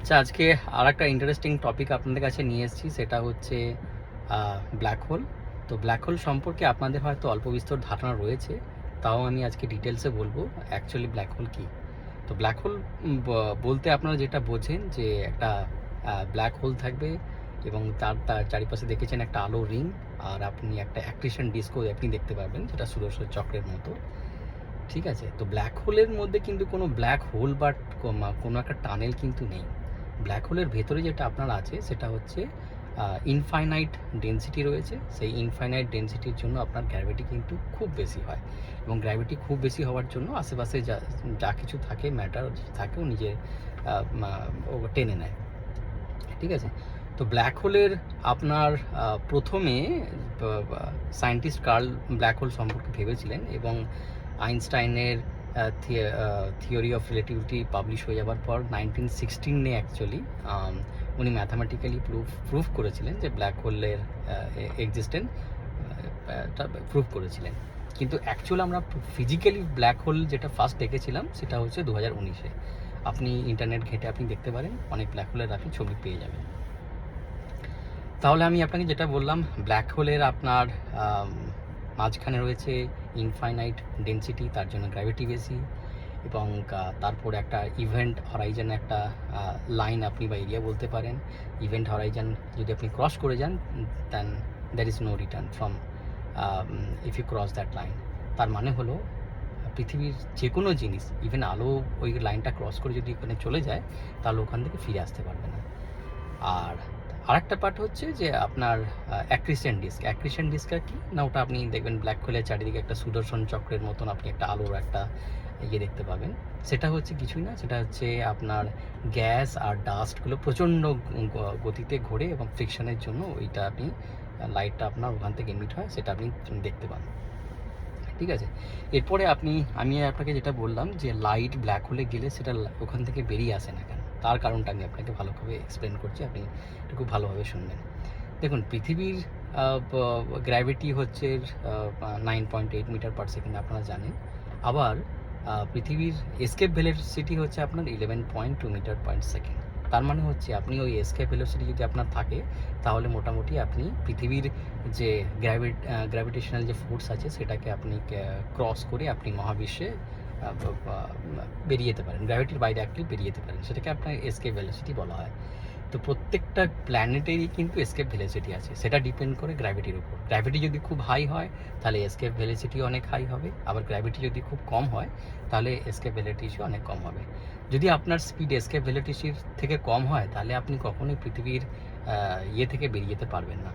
আচ্ছা, আজকে আর একটা ইন্টারেস্টিং টপিক আপনাদের কাছে নিয়ে এসেছি, সেটা হচ্ছে ব্ল্যাক হোল। তো ব্ল্যাক হোল সম্পর্কে আপনাদের হয়তো অল্প বিস্তর ধারণা রয়েছে, তাও আমি আজকে ডিটেলসে বলবো অ্যাকচুয়ালি ব্ল্যাক হোল কী। তো ব্ল্যাক হোল বলতে আপনারা যেটা বোঝেন যে একটা ব্ল্যাক হোল থাকবে এবং তার তার চারিপাশে দেখেছেন একটা আলো রিং, আর আপনি একটা অ্যাক্রিশন ডিস্কও আপনি দেখতে পাবেন, যেটা সুদর্শন চক্রের মতো। ঠিক আছে, তো ব্ল্যাক হোলের মধ্যে কিন্তু কোনো ব্ল্যাক হোল বা কোনো একটা টানেল কিন্তু নেই। ব্ল্যাক হোলের ভেতরে যেটা আপনার আছে সেটা হচ্ছে ইনফাইনাইট ডেনসিটি রয়েছে। সেই ইনফাইনাইট ডেনসিটির জন্য আপনার গ্র্যাভিটি কিন্তু খুব বেশি হয়, এবং গ্র্যাভিটি খুব বেশি হওয়ার জন্য আশেপাশে যা যা কিছু থাকে, ম্যাটার থাকেও নিজে ও টেনে নেয়। ঠিক আছে, তো ব্ল্যাক হোলের আপনার প্রথমে সায়েন্টিস্ট কার্ল ব্ল্যাক হোল সম্পর্কে ভেবেছিলেন, এবং আইনস্টাইনের থিওরি অফ রিলেটিভিটি পাবলিশ হয়ে যাওয়ার পর 1916 অ্যাকচুয়ালি উনি ম্যাথামেটিক্যালি প্রুফ করেছিলেন যে ব্ল্যাক হোলের এক্সিস্টেন্স প্রুফ করেছিলেন। কিন্তু অ্যাকচুয়াল আমরা ফিজিক্যালি ব্ল্যাক হোল যেটা ফার্স্ট দেখেছিলাম সেটা হচ্ছে 2019-এ। আপনি ইন্টারনেট ঘেঁটে আপনি দেখতে পারেন, অনেক ব্ল্যাক হোলের আপনি ছবি পেয়ে যাবেন। তাহলে আমি আপনাকে যেটা বললাম, ব্ল্যাক হোলের আপনার মাঝখানে রয়েছে ইনফাইনাইট ডেনসিটি, তার জন্য গ্র্যাভিটি বেশি, এবং তারপরে একটা ইভেন্ট হরাইজন, একটা লাইন আপনি বা এরিয়া বলতে পারেন। ইভেন্ট হরাইজন যদি আপনি ক্রস করে যান, then there is no return from if you cross that line. তার মানে হলো পৃথিবীর যে কোনো জিনিস, ইভেন আলো ওই লাইনটা ক্রস করে যদি ওখানে চলে যায়, তাহলে ওখান থেকে ফিরে আসতে পারবে না। আর আরেকটা পার্ট হচ্ছে যে আপনার অ্যাক্রিশন ডিস্কটা কি না, ওটা আপনি দেখবেন ব্ল্যাক হোলের চারিদিকে একটা সুদর্শন চক্রের মতন আপনি একটা আলোর একটা ইয়ে দেখতে পাবেন। সেটা হচ্ছে কিছুই না, সেটা হচ্ছে আপনার গ্যাস আর ডাস্টগুলো প্রচণ্ড গতিতে ঘোরে, এবং ফ্রিকশনের জন্য ওইটা আপনি লাইটটা আপনার ওখান থেকে এমিট হয়, সেটা আপনি দেখতে পান। ঠিক আছে, এরপরে আমি আপনাকে যেটা বললাম যে লাইট ব্ল্যাক হোলে গেলে সেটা ওখান থেকে বেরিয়ে আসে না কেন, তার কারণটা আমি আপনাকে ভালোভাবে এক্সপ্লেন করছি, আপনি একটু খুব ভালোভাবে শুনবেন। দেখুন, পৃথিবীর গ্র্যাভিটি হচ্ছে 9.8 মিটার পার সেকেন্ড, আপনারা জানেন। আবার পৃথিবীর এসকেপ ভেলোসিটি হচ্ছে আপনার 11.2 মিটার পার সেকেন্ড। তার মানে হচ্ছে আপনি ওই এসকেপ ভেলোসিটি যদি আপনার থাকে, তাহলে মোটামুটি আপনি পৃথিবীর যে গ্র্যাভিটেশনাল যে ফোর্স আছে সেটাকে আপনি ক্রস করে আপনি মহাবিশ্বে বেরিয়ে যেতে পারেন, গ্র্যাভিটির বাইরে অ্যাক্টিভ বেরিয়ে যেতে পারেন, সেটাকে আপনার এসকেপ ভেলোসিটি বলা হয়। তো প্রত্যেকটা প্ল্যানেটেরই কিন্তু এসকেপ ভেলোসিটি আছে, সেটা ডিপেন্ড করে গ্র্যাভিটির উপর। গ্র্যাভিটি যদি খুব হাই হয় তাহলে এসকেপ ভেলোসিটি অনেক হাই হবে, আবার গ্র্যাভিটি যদি খুব কম হয় তাহলে এসকেপ ভেলোসিটি অনেক কম হবে। যদি আপনার স্পিড এসকেপ ভেলোসিটির থেকে কম হয়, তাহলে আপনি কখনোই পৃথিবীর ইয়ে থেকে বেরিয়ে যেতে পারবেন না,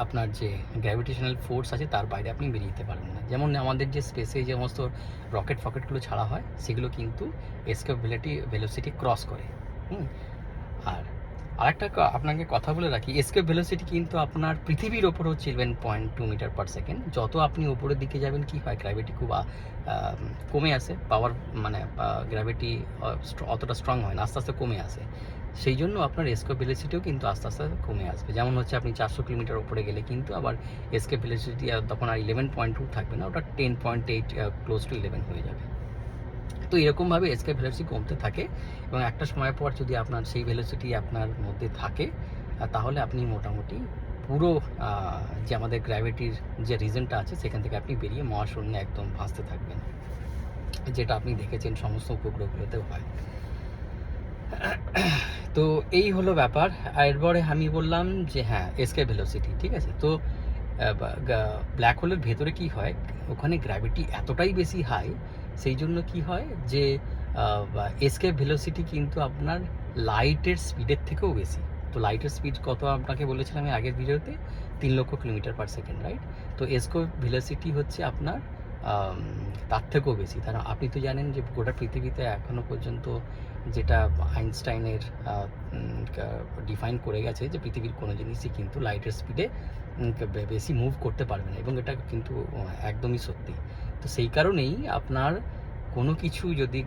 আপনার যে গ্র্যাভিটেশনাল ফোর্স আছে তার বাইরে আপনি বেরিয়ে যেতে পারবেন না। যেমন আমাদের যে স্পেসে যে সমস্ত রকেটগুলো ছাড়া হয়, সেগুলো কিন্তু এসকেপ ভেলোসিটি ক্রস করে। আর আরেকটা আপনাকে কথা বলে রাখি, এসকেপ ভেলোসিটি কিন্তু আপনার পৃথিবীর ওপর হচ্ছে 11.2 মিটার পার সেকেন্ড। যত আপনি ওপরের দিকে যাবেন কি হয়, গ্র্যাভিটি খুব কমে আসে, পাওয়ার মানে গ্র্যাভিটি অতটা স্ট্রং হয় না, আস্তে আস্তে কমে আসে। সেই জন্য আপনার এসকেপ ভেলোসিটিও কিন্তু আস্তে আস্তে কমে আসবে। যেমন হচ্ছে আপনি 400 কিলোমিটার ওপরে গেলে কিন্তু আবার এসকেপ ভেলোসিটি তখন আর 11.2 থাকবে না, ওটা 10.8 ক্লোজ টু 11 হয়ে যাবে। তো এরকমভাবে এসকেপ ভেলোসিটি কমতে থাকে, এবং একটা সময় পর যদি আপনার সেই ভেলোসিটি আপনার মধ্যে থাকে, তাহলে আপনি মোটামুটি পুরো যে আমাদের গ্র্যাভিটির যে রিজনটা আছে সেখান থেকে আপনি বেরিয়ে মহাশূন্যে একদম ভাসতে থাকবেন, যেটা আপনি দেখেছেন সমস্ত উপগ্রহগুলোতেও হয়। তো এই হলো ব্যাপার। আর এরপরে আমি বললাম যে হ্যাঁ, এসকেপ ভেলোসিটি, ঠিক আছে। তো ব্ল্যাক হোলের ভেতরে কি হয়, ওখানে গ্র্যাভিটি এতটাই বেশি হাই, সেই জন্য কি হয় যে এসকেপ ভেলোসিটি কিন্তু আপনার লাইটের স্পিডের থেকেও বেশি। তো লাইটের স্পিড কত আপনাকে বলেছিলাম আমি আগের ভিডিওতে, 3 লক্ষ কিলোমিটার পার সেকেন্ড, রাইট। তো এসকেপ ভেলোসিটি হচ্ছে আপনার তার থেকেও বেশি। কারণ আপনি তো জানেন যে গোটা পৃথিবীতে এখনও পর্যন্ত যেটা আইনস্টাইনের ডিফাইন করে গেছে যে পৃথিবীর কোনো জিনিসই কিন্তু লাইটের স্পিডে বেশি মুভ করতে পারবে না, এবং এটা কিন্তু একদমই সত্যি। তো সেই কারণেই আপনার কোনো কিছু যদি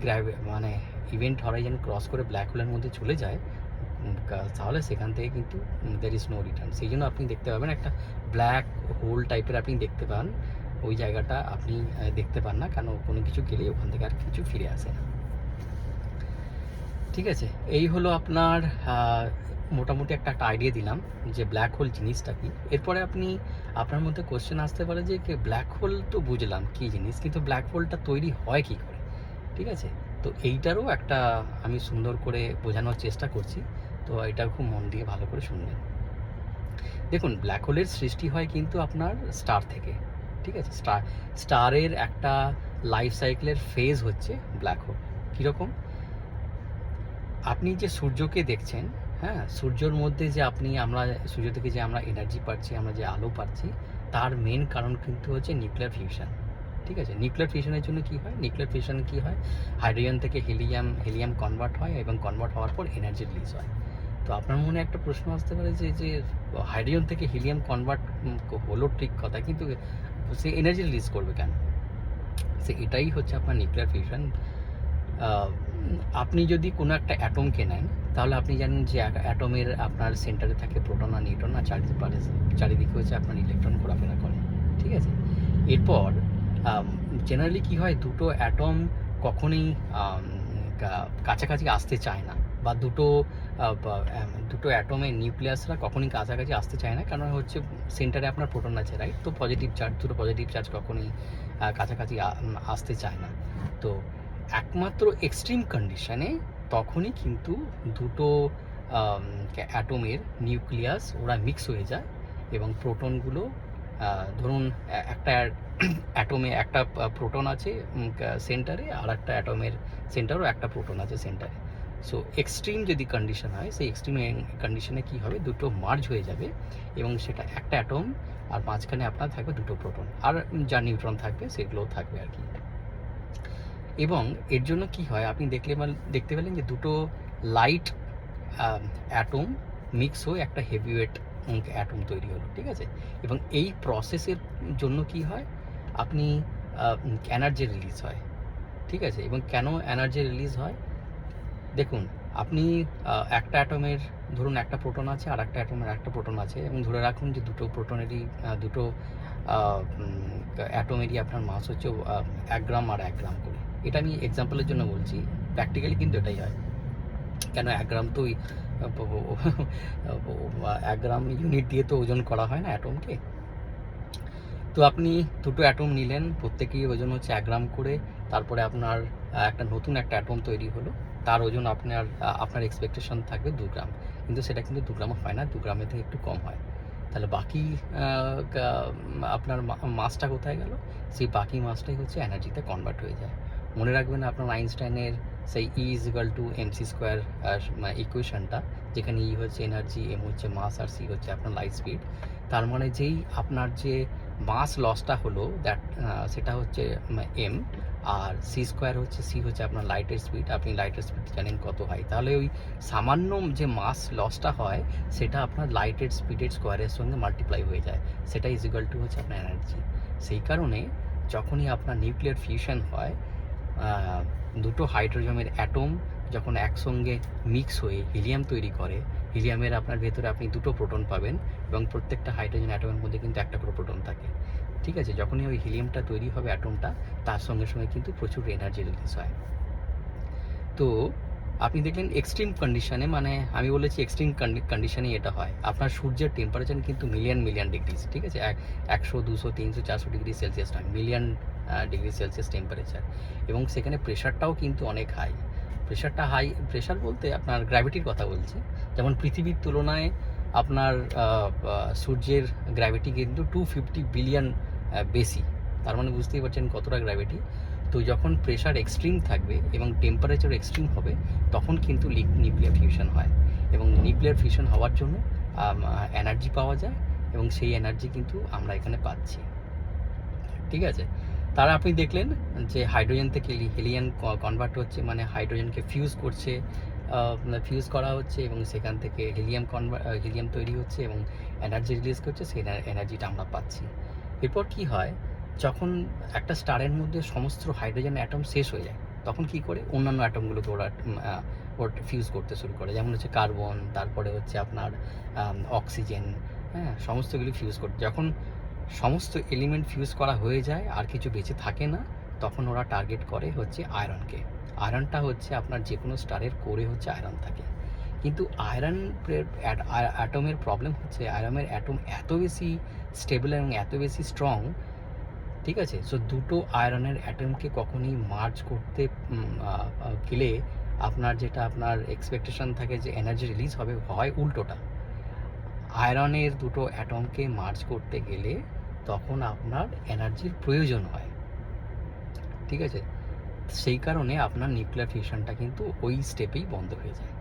মানে ইভেন্ট হরাইজন ক্রস করে ব্ল্যাক হোলের মধ্যে চলে যায়, তাহলে সেখান থেকে কিন্তু দের ইজ নো রিটার্ন। সেই জন্য আপনি দেখতে পাবেন একটা ব্ল্যাক হোল টাইপের আপনি দেখতে পান, ওই জায়গাটা আপনি দেখতে পান না, কারণ কোনো কিছু গেলেই ওখান থেকে আর কিছু ফিরে আসে না। ঠিক আছে, এই হলো আপনার মোটামুটি একটা আইডিয়া দিলাম যে ব্ল্যাক হোল জিনিসটা কি। এরপরে আপনার মধ্যে কোশ্চেন আসতে পারে যে ব্ল্যাক হোল তো বুঝলাম কী জিনিস, কিন্তু ব্ল্যাক হোলটা তৈরি হয় কী করে, ঠিক আছে? তো এইটারও একটা আমি সুন্দর করে বোঝানোর চেষ্টা করছি, তো এটা খুব মন দিয়ে ভালো করে শুনবেন। দেখুন, ব্ল্যাক হোলের সৃষ্টি হয় কিন্তু আপনার স্টার থেকে, ঠিক আছে? স্টারের একটা লাইফ সাইকেলের ফেজ হচ্ছে ব্ল্যাক হোল। কীরকম? আপনি যে সূর্যকে দেখছেন, হ্যাঁ, সূর্যর মধ্যে যে আমরা সূর্য থেকে যে আমরা এনার্জি পাচ্ছি, আমরা যে আলো পাচ্ছি, তার মেন কারণ কিন্তু হচ্ছে নিউক্লিয়ার ফিউশন, ঠিক আছে? নিউক্লিয়ার ফিউশনের জন্য কী হয়? নিউক্লিয়ার ফিউশন কী হয়? হাইড্রোজেন থেকে হিলিয়াম কনভার্ট হয় এবং কনভার্ট হওয়ার পর এনার্জি রিলিজ হয়। তো আপনার মনে একটা প্রশ্ন আসতে পারে যে হাইড্রোজেন থেকে হিলিয়াম কনভার্ট হলো ঠিক কথা, কিন্তু সে এনার্জি রিলিজ করবে কেন? সে এটাই হচ্ছে আপনার নিউক্লিয়ার ফিউশন। আপনি যদি কোনো একটা অ্যাটমকে নেন, তাহলে আপনি জানেন যে অ্যাটমের আপনার সেন্টারে থাকে প্রোটন আর নিউট্রন, আর চারিদিকে হচ্ছে আপনার ইলেকট্রন ঘোরাফেরা করে, ঠিক আছে? এরপর জেনারেলি কী হয়, দুটো অ্যাটম কখনোই কাছাকাছি আসতে চায় না, বা দুটো অ্যাটমের নিউক্লিয়াসরা কখনোই কাছাকাছি আসতে চায় না, কারণ হচ্ছে সেন্টারে আপনার প্রোটন আছে, রাইট? তো দুটো পজিটিভ চার্জ কখনোই কাছাকাছি আসতে চায় না। তো একমাত্র এক্সট্রিম কন্ডিশনে তখনই কিন্তু দুটো অ্যাটমের নিউক্লিয়াস ওরা মিক্স হয়ে যায়, এবং প্রোটনগুলো ধরুন একটা অ্যাটমে একটা প্রোটন আছে সেন্টারে, আর একটা অ্যাটমের সেন্টারও একটা প্রোটন আছে সেন্টারে। সো এক্সট্রিম যদি কন্ডিশন হয়, সেই এক্সট্রিম কন্ডিশনে কী হবে, দুটো মার্জ হয়ে যাবে, এবং সেটা একটা অ্যাটম, আর মাঝখানে আপনার থাকবে দুটো প্রোটন, আর যা নিউট্রন থাকবে সেগুলোও থাকবে আর কি। এবং এর জন্য কি হয়, আপনি দেখতে পেলেন যে দুটো লাইট অ্যাটম মিক্স হয়ে একটা হেভিওয়েট অ্যাটম তৈরি হলো, ঠিক আছে? এবং এই প্রসেসের জন্য কি হয়, আপনি এনার্জি রিলিজ হয়, ঠিক আছে? এবং কেন এনার্জি রিলিজ হয়? দেখুন, আপনি একটা অ্যাটমের ধরুন একটা প্রোটন আছে, আর একটা অ্যাটমের একটা প্রোটন আছে, এবং ধরে রাখুন যে দুটো প্রোটনেরই দুটো অ্যাটমেরই আপনার মাস হচ্ছে 1 গ্রাম আর 1 গ্রাম করে। এটা আমি এক্সাম্পলের জন্য বলছি, প্র্যাকটিক্যালি কিন্তু এটাই হয়। কেন 1 গ্রাম তো 1 গ্রাম ইউনিট দিয়ে তো ওজন করা হয় না অ্যাটমকে। তো আপনি দুটো অ্যাটম নিলেন, প্রত্যেকেই ওজন হচ্ছে 1 গ্রাম করে, তারপরে আপনার নতুন একটা অ্যাটম তৈরি হলো, তার ওজন আপনার এক্সপেকটেশন থাকবে 2 গ্রাম, কিন্তু সেটা কিন্তু 2 গ্রামও হয় না, 2 গ্রামের থেকে একটু কম হয়। তাহলে বাকি আপনার মাসটা কোথায় গেল? সেই বাকি মাসটাই হচ্ছে এনার্জিতে কনভার্ট হয়ে যায়। মনে রাখবেন আপনার আইনস্টাইনের সেই E=mc² ইকুয়েশনটা, যেখানে E হচ্ছে এনার্জি, m হচ্ছে মাস, আর c হচ্ছে আপনার লাইট স্পিড। তার মানে যেই আপনার যে মাস লসটা হলো, সেটা হচ্ছে m, আর c হচ্ছে আপনার লাইটের স্পিড। আপনি লাইটের স্পিড জানেন কত হয়, তাহলে ওই সামান্য যে মাস লসটা হয়, সেটা আপনার লাইটের স্পিডের স্কোয়ারের সঙ্গে মাল্টিপ্লাই হয়ে যায়, সেটা হচ্ছে আপনার এনার্জি। সেই কারণে যখনই আপনার নিউক্লিয়ার ফিউশন হয়, দুটো হাইড্রোজেনের অ্যাটম যখন একসঙ্গে মিক্স হয়ে হিলিয়াম তৈরি করে, হিলিয়ামের আপনার ভেতরে আপনি দুটো প্রোটন পাবেন, এবং প্রত্যেকটা হাইড্রোজেন অ্যাটমের মধ্যে কিন্তু একটা করে প্রোটন থাকে, ঠিক আছে? যখনই ওই হিলিয়ামটা তৈরি হবে অ্যাটমটা, তার সঙ্গে সঙ্গে কিন্তু প্রচুর এনার্জি রিলিজ হয়। তো আপনি দেখলেন এক্সট্রিম কন্ডিশনে, মানে আমি বলেছি এক্সট্রিম কন্ডিশনে এটা হয়। আপনার সূর্যের টেম্পারেচার কিন্তু মিলিয়ন ডিগ্রিজ, ঠিক আছে? 100, 200, 300, 400 ডিগ্রি সেলসিয়াস নয়, মিলিয়ন ডিগ্রি সেলসিয়াস টেম্পারেচার, এবং সেখানে প্রেশারটাও কিন্তু অনেক হাই। প্রেশার বলতে আপনার গ্র্যাভিটির কথা বলছি। যেমন পৃথিবীর তুলনায় আপনার সূর্যের গ্র্যাভিটি কিন্তু 250 বিলিয়ন বেশি। তার মানে বুঝতেই পারছেন কতটা গ্র্যাভিটি। তো যখন প্রেশার এক্সট্রিম থাকবে এবং টেম্পারেচার এক্সট্রিম হবে, তখন কিন্তু নিউক্লিয়ার ফিউশন হয়, এবং নিউক্লিয়ার ফিউশন হওয়ার জন্য এনার্জি পাওয়া যায়, এবং সেই এনার্জি কিন্তু আমরা এখানে পাচ্ছি, ঠিক আছে? তারা আপনি দেখলেন যে হাইড্রোজেন থেকে হিলিয়াম কনভার্ট হচ্ছে, মানে হাইড্রোজেনকে ফিউজ করা হচ্ছে, এবং সেখান থেকে হিলিয়াম তৈরি হচ্ছে, এবং এনার্জি রিলিজ করছে, সেই এনার্জিটা আমরা পাচ্ছি। এরপর কি হয়, যখন একটা স্টারের মধ্যে সমস্ত হাইড্রোজেন অ্যাটম শেষ হয়ে যায়, তখন কি করে অন্যান্য অ্যাটমগুলোকে ওরা ফিউজ করতে শুরু করে, যেমন হচ্ছে কার্বন, তারপরে হচ্ছে আপনার অক্সিজেন, হ্যাঁ, সমস্তগুলি ফিউজ করতে। যখন সমস্ত এলিমেন্ট ফিউজ করা হয়ে যায়, আর কিছু বেঁচে থাকে না, তখন ওরা টার্গেট করে হচ্ছে আয়রনকে। আয়রনটা হচ্ছে আপনার যে কোনো স্টারের কোরে হচ্ছে আয়রন থাকে, কিন্তু আয়রন অ্যাটমের প্রবলেম হচ্ছে আয়রনের অ্যাটম এত বেশি স্টেবল এবং এত বেশি স্ট্রং, ঠিক আছে? সো দুটো আয়রনের অ্যাটমকে কখনই মার্জ করতে গেলে আপনার যেটা আপনার এক্সপেকটেশন থাকে যে এনার্জি রিলিজ হবে, হয় উল্টোটা। আয়রনের দুটো অ্যাটমকে মার্জ করতে গেলে তখন আপনার এনার্জির প্রয়োজন হয়, ঠিক আছে? সেই কারণে আপনার নিউক্লিয়ার ফিউশনটা কিন্তু ওই স্টেপেই বন্ধ হয়ে যায়।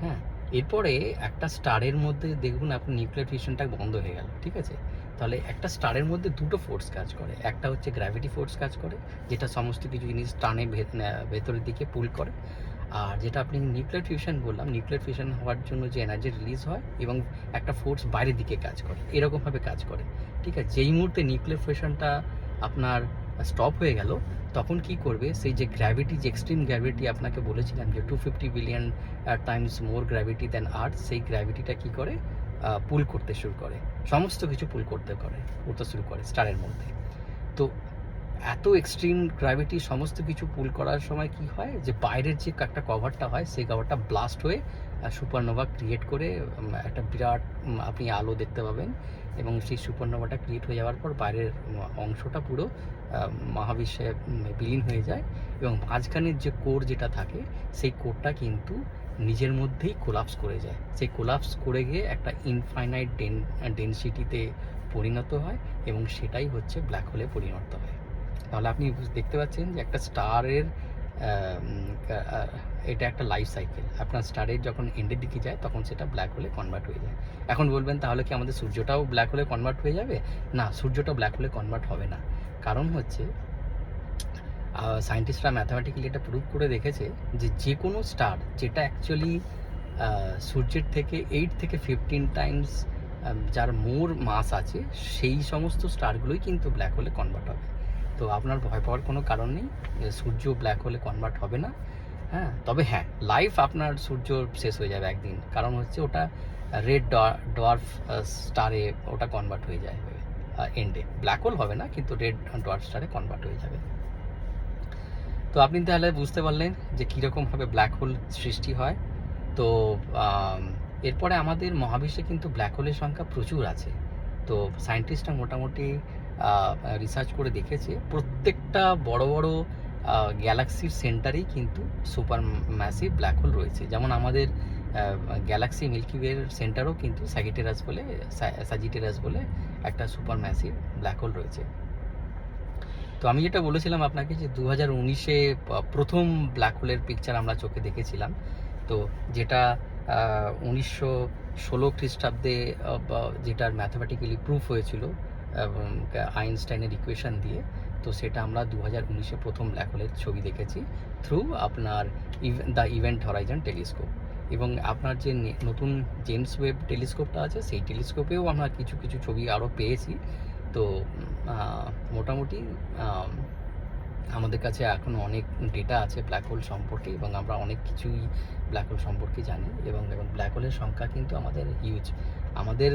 হ্যাঁ, এরপরে একটা স্টারের মধ্যে দেখুন আপনি নিউক্লিয়ার ফিউশনটা বন্ধ হয়ে গেল, ঠিক আছে? তাহলে একটা স্টারের মধ্যে দুটো ফোর্স কাজ করে, একটা হচ্ছে গ্র্যাভিটি ফোর্স কাজ করে, যেটা সমস্ত কিছু জিনিস টানে ভেতরের দিকে পুল করে। আর যেটা আপনি নিউক্লিয়ার ফিউশন বললাম, নিউক্লিয়ার ফিউশন হওয়ার জন্য যে এনার্জি রিলিজ হয় এবং একটা ফোর্স বাইরের দিকে কাজ করে, এরকমভাবে কাজ করে, ঠিক আছে? যেই মুহূর্তে নিউক্লিয়ার ফিউশনটা আপনার স্টপ হয়ে গেল, তখন কি করবে, সেই যে গ্র্যাভিটি, যে এক্সট্রিম গ্র্যাভিটি আপনাকে বলেছিলাম যে 250 billion times more gravity than earth, সেই গ্র্যাভিটিটা কি করে, পুল করতে শুরু করে, সমস্ত কিছু পুল করতে শুরু করে স্টারের মধ্যে। তো এত এক্সট্রিম গ্র্যাভিটি সমস্ত কিছু পুল করার সময় কি হয়, যে বাইরের যে একটা কভারটা হয় সেই কভারটা ব্লাস্ট হয়ে সুপারনোভা ক্রিয়েট করে একটা বিরাট আপনি আলো দেখতে পাবেন, এবং সেই সুপারনোভাটা ক্রিয়েট হয়ে যাওয়ার পর বাইরের অংশটা পুরো মহাবিশ্বে বিলীন হয়ে যায়, এবং মাঝখানের যে কোর যেটা থাকে সেই কোরটা কিন্তু নিজের মধ্যেই কোলাপস করে যায়। সেই কোলাপস করে গিয়ে একটা ইনফাইনাইট ডেনসিটিতে পরিণত হয়, এবং সেটাই হচ্ছে ব্ল্যাক হোলে পরিণত হয়। তাহলে আপনি দেখতে পাচ্ছেন যে একটা স্টারের এটা একটা লাইফ সাইকেল। আপনার স্টারের যখন এন্ডের দিকে যায় তখন সেটা ব্ল্যাক হোলে কনভার্ট হয়ে যায়। এখন বলবেন তাহলে কি আমাদের সূর্যটাও ব্ল্যাক হোলে কনভার্ট হয়ে যাবে? না, সূর্যটা ব্ল্যাক হোলে কনভার্ট হবে না। কারণ হচ্ছে সায়েন্টিস্টরা ম্যাথামেটিক্যালি এটা প্রুভ করে দেখেছে যে যে কোনো স্টার যেটা অ্যাকচুয়ালি সূর্যের থেকে 8 থেকে 15 টাইমস যার মোর মাস আছে, সেই সমস্ত স্টারগুলোই কিন্তু ব্ল্যাক হোলে কনভার্ট হবে। তো আপনার ভয় পাওয়ার কোনো কারণ নেই, সূর্য ব্ল্যাক হোলে কনভার্ট হবে না। হ্যাঁ, তবে হ্যাঁ, লাইফ আপনার সূর্য শেষ হয়ে যাবে একদিন, কারণ হচ্ছে ওটা রেড ডোয়ার্ফ স্টারে ওটা কনভার্ট হয়ে যায় এন্ডে। ব্ল্যাক হোল হবে না, কিন্তু রেড ডোয়ার্ফ স্টারে কনভার্ট হয়ে যাবে। তো আপনি তাহলে বুঝতে পারলেন যে কীরকমভাবে ব্ল্যাক হোল সৃষ্টি হয়। তো এরপরে আমাদের মহাবিশ্বে কিন্তু ব্ল্যাক হোলের সংখ্যা প্রচুর আছে। তো সায়েন্টিস্টরা মোটামুটি রিসার্চ করে দেখেছে প্রত্যেকটা বড় বড় গ্যালাক্সির সেন্টারেই কিন্তু সুপার ম্যাসিভ ব্ল্যাক হোল রয়েছে। যেমন আমাদের গ্যালাক্সি মিল্কি ওয়ের সেন্টারও কিন্তু স্যাজিটেরাস বলে একটা সুপার ম্যাসিভ ব্ল্যাক হোল রয়েছে। তো আমি যেটা বলেছিলাম আপনাকে যে 2019-এ প্রথম ব্ল্যাক হোলের পিকচার আমরা চোখে দেখেছিলাম, তো যেটা 1916 খ্রিস্টাব্দে যেটার ম্যাথামেটিক্যালি প্রুফ হয়েছিল এবং আইনস্টাইনের ইকুয়েশন দিয়ে, তো সেটা আমরা 2019-এ প্রথম ব্ল্যাক হোলের ছবি দেখেছি থ্রু আপনার দ্য ইভেন্ট হরাইজন টেলিস্কোপ। এবং আপনার যে নতুন জেমস ওয়েব টেলিস্কোপটা আছে, সেই টেলিস্কোপেও আমরা কিছু কিছু ছবি আরও পেয়েছি। তো মোটামুটি আমাদের কাছে এখন অনেক ডেটা আছে ব্ল্যাক হোল সম্পর্কে, এবং আমরা অনেক কিছুই ব্ল্যাক হোল সম্পর্কে জানি, এবং ব্ল্যাক হোলের সংখ্যা কিন্তু আমাদের হিউজ। আমাদের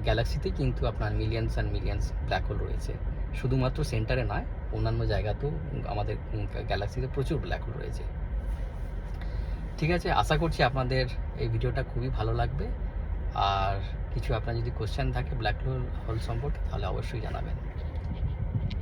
গ্যালাক্সিতে কিন্তু আপনার millions and millions black hole রয়েছে, শুধুমাত্র সেন্টারে নয়, অন্যান্য জায়গাতেও আমাদের গ্যালাক্সিতে প্রচুর ব্ল্যাক হোল রয়েছে। ঠিক আছে, আশা করছি আপনাদের এই ভিডিওটা খুবই ভালো লাগবে। আর কিছু আপনার যদি কোশ্চেন থাকে ব্ল্যাক হোল সম্পর্কে, তাহলে অবশ্যই জানাবেন।